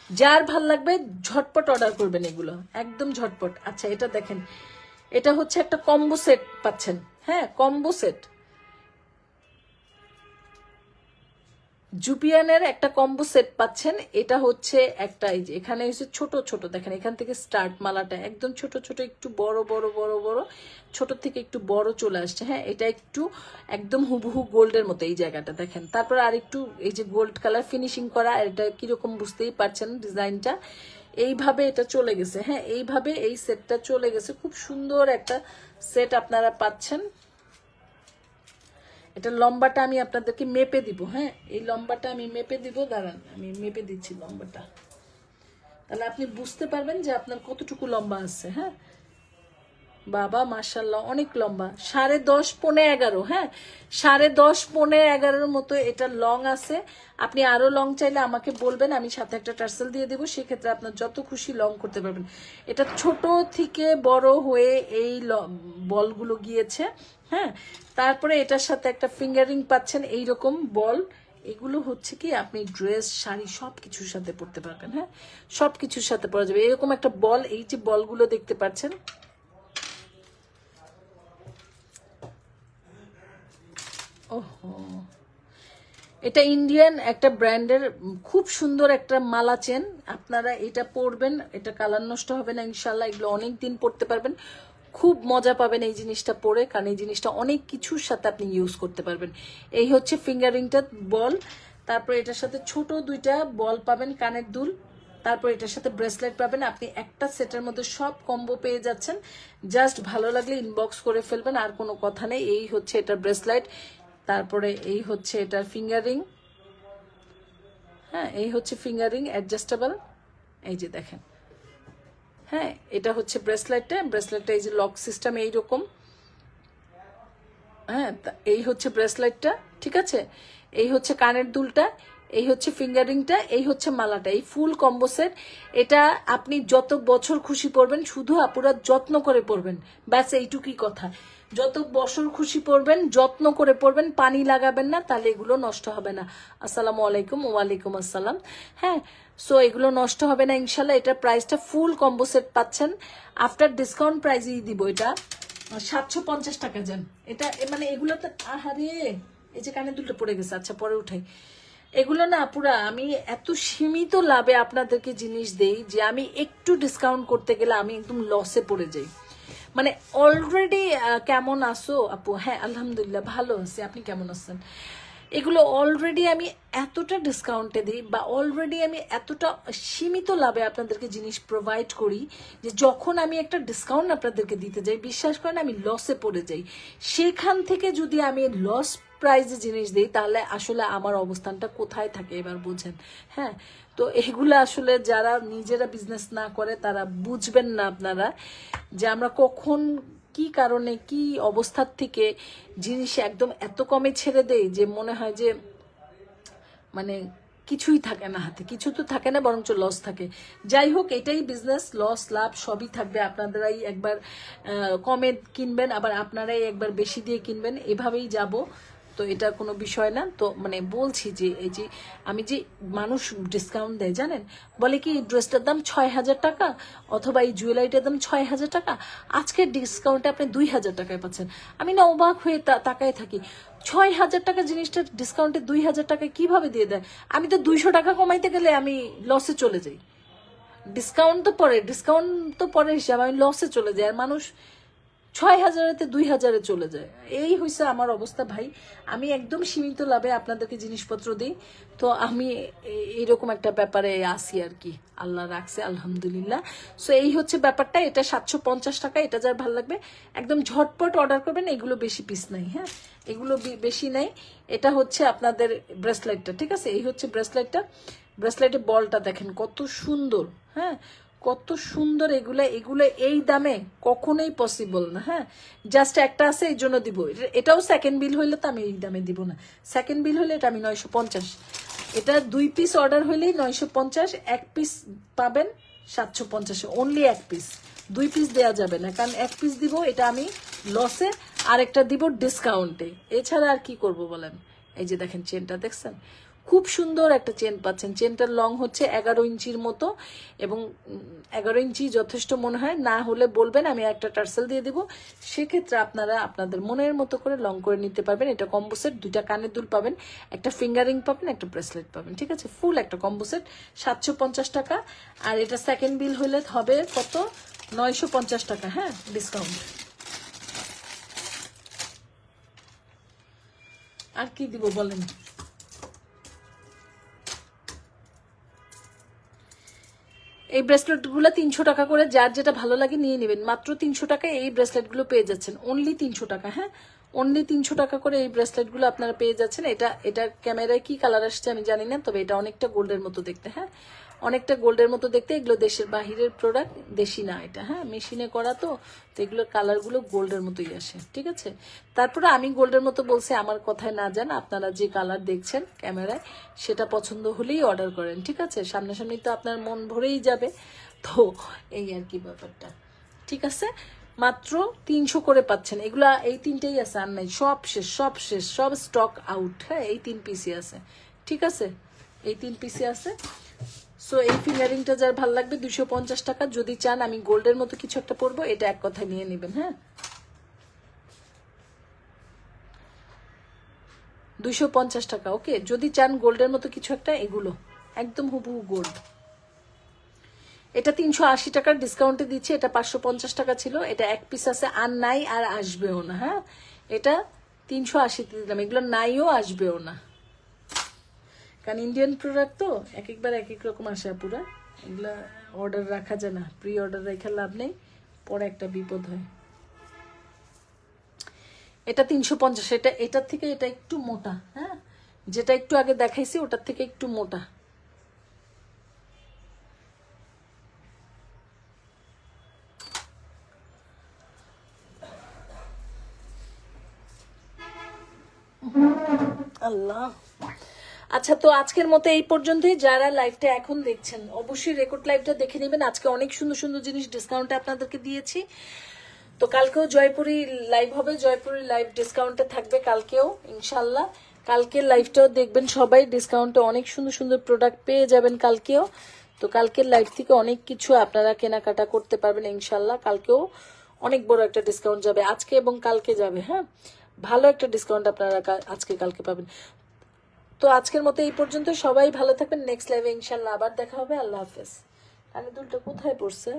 যার ভাল লাগবে ঝটপট অর্ডার করবেন, এগুলো একদম ঝটপট। আচ্ছা, এটা দেখেন, এটা হচ্ছে একটা কম্বো সেট পাচ্ছেন। হ্যাঁ, কম্বো সেট, জুপিয়ানের একটা কম্বো সেট পাচ্ছেন। এটা হচ্ছে একটা, এই যে এখানে হচ্ছে ছোট ছোট, দেখেন এখান থেকে স্টার্ট, মালাটা একদম ছোট ছোট, একটু বড় বড় বড় বড়, ছোট থেকে একটু বড় চলে আসছে। হ্যাঁ, এটা একটু একদম হুবহু গোল্ডের মতো এই জায়গাটা দেখেন। তারপর আর একটু এই যে গোল্ড কালার ফিনিশিং করা, এটা কিরকম বুঝতেই পারছেন ডিজাইনটা। এইভাবে এটা চলে গেছে। হ্যাঁ, এইভাবে এই সেটটা চলে গেছে, খুব সুন্দর একটা সেট আপনারা পাচ্ছেন। এটা লম্বাটা আমি আপনাদেরকে মেপে দিব। হ্যাঁ, এই লম্বাটা আমি মেপে দিব, দাঁড়ান আমি মেপে দিচ্ছি লম্বাটা, তাহলে আপনি বুঝতে পারবেন যে আপনার কতটুকু লম্বা আছে। হ্যাঁ বাবা, মাশাল্লাহ অনেক লম্বা, 10.5 পৌনে 11। হ্যাঁ, 10.5 পৌনে 11 মতো এটা লং আছে। আপনি আরো লং চাইলে আমাকে বলবেন, আমি সাথে একটা টার্সেল দিয়ে দেবো, সেক্ষেত্রে আপনার যত খুশি লং করতে পারবেন। এটা ছোট থেকে বড় হয়ে এই বলগুলো গিয়েছে। হ্যাঁ, তারপরে এটার সাথে একটা ফিঙ্গারিং পাচ্ছেন, এইরকম বল। এগুলো হচ্ছে কি আপনি ড্রেস, শাড়ি সবকিছুর সাথে পরতে পারবেন। হ্যাঁ, সবকিছুর সাথে পরা যাবে। এরকম একটা বল, এই যে বলগুলো দেখতে পাচ্ছেন, ওহো, এটা ইন্ডিয়ান একটা ব্র্যান্ডের খুব সুন্দর একটা মালা চেন। আপনারা এটা পরবেন, এটা কালার নষ্ট হবে না ইনশাল্লাহ। এগুলো অনেক দিন পরতে পারবেন, খুব মজা পাবেন এই জিনিসটা পরে, কারণ এই জিনিসটা অনেক কিছুর সাথে আপনি ইউজ করতে পারবেন। এই হচ্ছে ফিঙ্গারিংটা বল, তারপর এটার সাথে ছোট 2টা বল পাবেন, কানের দুল, তারপর এটার সাথে ব্রেসলেট পাবেন। আপনি একটা সেটের মধ্যে সব কম্বো পেয়ে যাচ্ছেন। জাস্ট ভালো লাগলে ইনবক্স করে ফেলবেন, আর কোনো কথা নেই। এই হচ্ছে এটার ব্রেসলেট, তারপরে এই হচ্ছে এটার ফিঙ্গারিং। হ্যাঁ, এই হচ্ছে ফিঙ্গারিং অ্যাডজাস্টেবল, এই যে দেখেন। হ্যাঁ, এটা হচ্ছে ব্রেসলেটটা এই যে লক সিস্টেম এইরকম। হ্যাঁ, এই হচ্ছে ব্রেসলেটটা, ঠিক আছে? এই হচ্ছে কানের দুলটা, এই হচ্ছে ফিঙ্গারিংটা, এই হচ্ছে মালাটা, এই ফুল কম্বো সেট। এটা আপনি যত বছর খুশি পরবেন, শুধু আপুরা যত্ন করে পরবেন, ব্যাস এইটুকুই কথা। যত বছর খুশি পরবেন, যত্ন করে পরবেন, পানি লাগাবেন না, তাহলে এগুলো নষ্ট হবে না। আসসালামু আলাইকুম। ওয়ালাইকুম আসসালাম। হ্যাঁ, সো এগুলো নষ্ট হবে না ইনশাল্লাহ। এটার প্রাইসটা ফুল কম্বো সেট পাচ্ছেন, আফটার ডিসকাউন্ট প্রাইসই দিব এটা 750 টাকা। যান এটা মানে এগুলো তো, আহারে এই যে কানে দুটো পড়ে গেছে, আচ্ছা পরে উঠাই। এগুলো না পুরা আমি এত সীমিত লাভে আপনাদেরকে জিনিস দেই যে আমি একটু ডিসকাউন্ট করতে গেলে আমি একদম লসে পড়ে যাই। মানে অলরেডি কেমন আসো আপু? হ্যাঁ আলহামদুলিল্লাহ ভালো আছি, আপনি কেমন আছেন? এগুলো অলরেডি আমি এতটা ডিসকাউন্টে দিই, বা অলরেডি আমি এতটা সীমিত লাভে আপনাদেরকে জিনিস প্রোভাইড করি, যে যখন আমি একটা ডিসকাউন্ট আপনাদেরকে দিতে যাই, বিশ্বাস করেন আমি লসে পড়ে যাই। সেখান থেকে যদি আমি লস প্রাইজে জিনিস দিই, তাহলে আসলে আমার অবস্থানটা কোথায় থাকে এবার বুঝেন। হ্যাঁ, তো এগুলো আসলে যারা নিজেরা বিজনেস না করে তারা বুঝবেন না আপনারা, যে আমরা কখন কি কারণে কি অবস্থার থেকে জিনিস একদম এত কমে ছেড়ে দেয় যে মনে হয় যে মানে কিছুই থাকে না হাতে, কিছু তো থাকে না, বরঞ্চ লস থাকে। যাই হোক, এটাই বিজনেস, লস লাভ সবই থাকবে। আপনারাই একবার কমে কিনবেন, আবার আপনারাই একবার বেশি দিয়ে কিনবেন, এভাবেই যাব। তো এটা কোনো বিষয় না। তো মানে বলছি যে এই যে আমি যে মানুষ ডিসকাউন্ট দেয় জানেন, বলে কি ড্রেসটার দাম 6,000 টাকা অথবা এই জুয়েলারিটার দাম 6,000 টাকা, আজকের ডিসকাউন্টে আপনি 2,000 টাকায় পাচ্ছেন। আমি না অবাক হয়ে তাকায় থাকি, 6,000 টাকা জিনিসটা ডিসকাউন্টে 2,000 টাকায় কিভাবে দিয়ে দেয়? আমি তো 200 টাকা কমাইতে গেলে আমি লসে চলে যাই। ডিসকাউন্ট তো পরে হিসাব, আমি লসে চলে যাই। আর মানুষ 6,000-তে 2,000-এ চলে যায়। এই হয়েছে আমার অবস্থা ভাই। আমি একদম সীমিত লাভে আপনাদেরকে জিনিসপত্র দিই। তো আমি এইরকম একটা ব্যাপারে আসি আর কি, আল্লাহ রাখছে আলহামদুলিল্লাহ। সো এই হচ্ছে ব্যাপারটা। এটা 750 টাকা। এটা যার ভালো লাগবে একদম ঝটপট অর্ডার করবেন। এগুলো বেশি পিস নাই, হ্যাঁ, এগুলো বেশি নাই। এটা হচ্ছে আপনাদের ব্রেসলেটটা, ঠিক আছে? এই হচ্ছে ব্রেসলেটটা। ব্রেসলেটের বলটা দেখেন কত সুন্দর, হ্যাঁ, কত সুন্দর। এগুলো এই দামে কখনোই পসিবল না, হ্যাঁ। জাস্ট একটা আছে, এই জন্য দিব। এটাও সেকেন্ড বিল হইলে তো আমি এই দামে দিব না। সেকেন্ড বিল হলে এটা আমি 950। এটা 2 পিস অর্ডার হইলেই 950, 1 পিস পাবেন 750। অনলি 1 পিস, 2 পিস দেওয়া যাবে না, কারণ 1 পিস দিব এটা আমি লসে, আর একটা দিব ডিসকাউন্টে। এছাড়া আর কি করব বলেন? এই যে দেখেন চেনটা, দেখছেন? খুব সুন্দর একটা চেন পাচ্ছেন। চেনটার লং হচ্ছে 11 ইঞ্চির মতো, এবং 11 ইঞ্চি যথেষ্ট মনে হয়। না হলে বলবেন, আমি একটা টার্সেল দিয়ে দিব। সেক্ষেত্রে আপনারা আপনাদের মনের মতো করে লং করে নিতে পারবেন। এটা কম্বো সেট, 2টা কানের দুল পাবেন, একটা ফিঙ্গারিং পাবেন, একটা ব্রেসলেট পাবেন, ঠিক আছে? ফুল একটা কম্বো সেট 750 টাকা। আর এটা সেকেন্ড বিল হলে হবে কত? 950 টাকা, হ্যাঁ, ডিসকাউন্ট। আর কি দিব বলেন? এই ব্রেসলেটগুলো 300 টাকা করে, যার যেটা ভালো লাগে নিয়ে নেবেন। মাত্র 300 টাকায় এই ব্রেসলেটগুলো পেয়ে যাচ্ছেন, অনলি 300 টাকা, হ্যাঁ, অনলি 300 টাকা করে এই ব্রেসলেটগুলো আপনারা পেয়ে যাচ্ছেন। এটা ক্যামেরায় কি কালার আসছে আমি জানি না, তবে এটা অনেকটা গোল্ডের মতো দেখতে, হ্যাঁ, অনেকটা গোল্ডের মতো দেখতে। এগুলো দেশের বাহিরের প্রোডাক্ট, দেশি না এটা, হ্যাঁ, মেশিনে করা। তো এগুলোর কালারগুলো গোল্ডের মতোই আসে, ঠিক আছে? তারপরে আমি গোল্ডের মতো বলছি, আমার কথায় না যান। আপনারা যে কালার দেখছেন ক্যামেরায় সেটা পছন্দ হলেই অর্ডার করেন, ঠিক আছে? সামনাসামনি তো আপনার মন ভরেই যাবে। তো এই আর কি ব্যাপারটা, ঠিক আছে? মাত্র 300 করে পাচ্ছেন। এগুলা এই 3টেই আছে, আর নাই, সব শেষ, সব স্টক আউট, হ্যাঁ। এই 3 পিসই আছে, ঠিক আছে? এই 3 পিসই আছে। সো এই ফিঙ্গারিংটা যার ভালো লাগবে 250 টাকা। যদি চান আমি গোল্ডের মতো কিছু একটা পরবো, এটা এক কথায় নিয়ে নেবেন, হ্যাঁ, 250 টাকা। ওকে, যদি চান গোল্ডের মতো কিছু একটা, এগুলো একদম হুবহু গোল্ড। এটা 380 টাকার ডিসকাউন্টে দিচ্ছে। এটা 550 টাকা ছিল। এটা 1 পিস আছে, আর নাই, আর আসবেও না, হ্যাঁ। এটা 380 দিলাম, এগুলো নাইও আসবেও না, কারণ ইন্ডিয়ান প্রোডাক্ট তো একবার এক এক রকম আসে পুরা। এগুলা অর্ডার রাখা যায় না, প্রি অর্ডার রেখে লাভ নেই, পরে একটা বিপদ হয়। এটা 350। এটার থেকে এটা একটু মোটা, হ্যাঁ, যেটা একটু আগে দেখাইছি ওটার থেকে একটু মোটা। আল্লাহ। আচ্ছা, তো আজকের মতো এই পর্যন্তই। যারা লাইভটা এখন দেখছেন অবশ্যই রেকর্ড লাইভটা দেখে নেবেন। আজকে অনেক সুন্দর সুন্দর জিনিস ডিসকাউন্টে আপনাদেরকে দিয়েছি। তো কালকেও জয়পুরি লাইভ হবে, জয়পুরি লাইভ ডিসকাউন্টে থাকবে কালকেও ইনশাল্লাহ। কালকের লাইভটাও দেখবেন সবাই, ডিসকাউন্টে অনেক সুন্দর সুন্দর প্রোডাক্ট পেয়ে যাবেন কালকেও। তো কালকের লাইভ থেকে অনেক কিছু আপনারা কেনাকাটা করতে পারবেন ইনশাল্লাহ। কালকেও অনেক বড় একটা ডিসকাউন্ট যাবে, আজকে এবং কালকে যাবে, হ্যাঁ, ভালো একটা ডিসকাউন্ট আপনারা আজকে কালকে পাবেন। তো আজকের মতো এই পর্যন্ত। সবাই ভালো থাকবেন। নেক্সট লাইভে ইনশাল্লাহ আবার দেখা হবে। আল্লাহ হাফেজ। কানে দুলটা কোথায় পড়ছে?